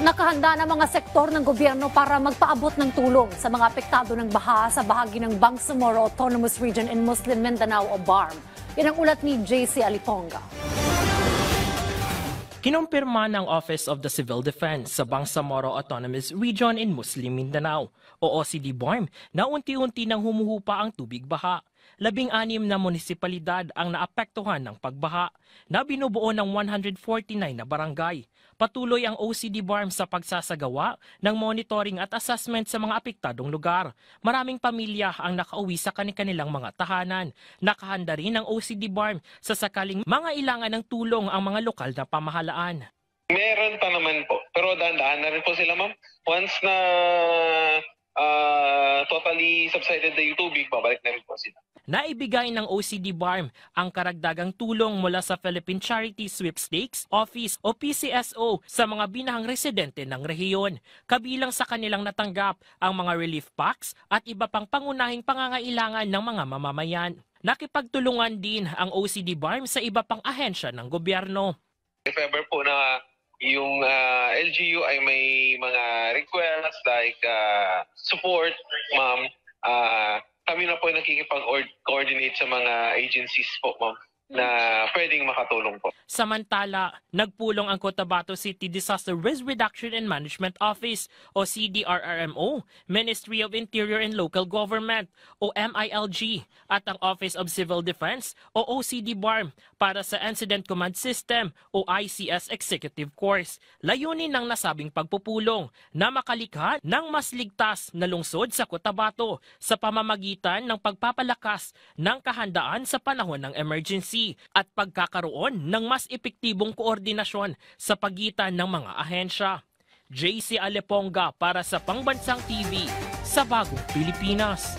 Nakahanda na mga sektor ng gobyerno para magpaabot ng tulong sa mga apektado ng baha sa bahagi ng Bangsamoro Autonomous Region in Muslim Mindanao o BARM. Yan ang ulat ni JC Aliponga. Kinumpirma ng Office of the Civil Defense sa Bangsamoro Autonomous Region in Muslim Mindanao o OCD-BARM na unti-unti nang humuhupa ang tubig baha. 16 na munisipalidad ang naapektuhan ng pagbaha na binubuo ng 149 na barangay. Patuloy ang OCD-BARM sa pagsasagawa ng monitoring at assessment sa mga apektadong lugar. Maraming pamilya ang nakauwi sa kanilang mga tahanan. Nakahanda rin ang OCD-BARM sa sakaling mga ilangan ng tulong ang mga lokal na pamahalaan. Meron pa naman po, pero dahan-dahan na rin po sila, ma'am. Once na totally subsided na yung tubig, babalik na rin po sila. Naibigay ng OCD-BARM ang karagdagang tulong mula sa Philippine Charity Sweepstakes Office o PCSO sa mga binahang residente ng rehiyon. Kabilang sa kanilang natanggap ang mga relief packs at iba pang pangunahing pangangailangan ng mga mamamayan. Nakipagtulungan din ang OCD-BARM sa iba pang ahensya ng gobyerno. If ever po na yung LGU ay may mga requests like support, ma'am, kami na po nakikipag-coordinate sa mga agencies po, ma'am, na pwedeng makatulong po. Samantala, nagpulong ang Cotabato City Disaster Risk Reduction and Management Office o CDRRMO, Ministry of Interior and Local Government o MILG at ang Office of Civil Defense o OCD-BARM para sa Incident Command System o ICS Executive Course. Layunin ng nasabing pagpupulong na makalikha ng mas ligtas na lungsod sa Cotabato sa pamamagitan ng pagpapalakas ng kahandaan sa panahon ng emergency at pagkakaroon ng mas epektibong koordinasyon sa pagitan ng mga ahensya. JC Aliponga para sa Pangbansang TV sa Bagong Pilipinas.